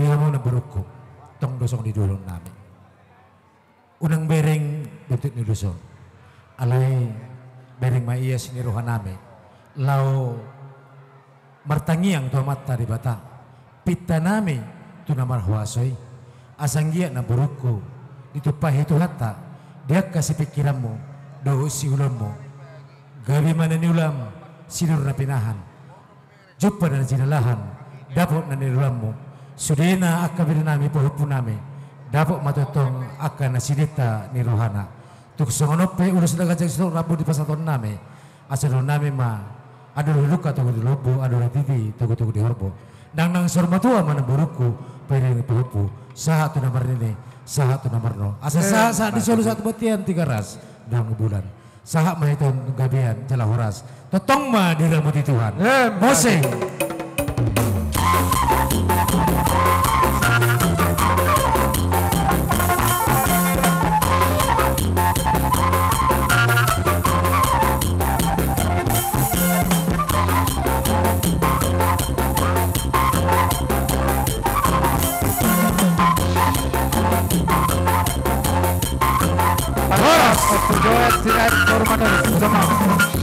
dia mau naburuku tong dosong di dulong nami unang bereng butit ni dosong alay bereng maiya siniruhan nami lau martangiang to mata di bata pita nami tu namar huasoy asanggia naburuku ditupahi tu hatta dia kasih pikiranmu do si ulammu gabi mana ni ulam sinur na pinahan jumpa na sinalahan dapot na ni ulammu sudena akabir nami pohupu nami dapot matutong akan na sinita ni rohana tuk songonope ulus na gajang sito rabu di pasaton nami asal nami ma aduh luka tugu di lobo aduh titi tugu di horbo nang sormatua mana buruku pairing pohupu saha tu namar ini saha tu namar no asa saha disolu satu batian 3 ras dalam bulan saha mahiton gabian jala horas totong ma diramu di Tuhan moseng Horas, Joet Sirait Kormada Bersama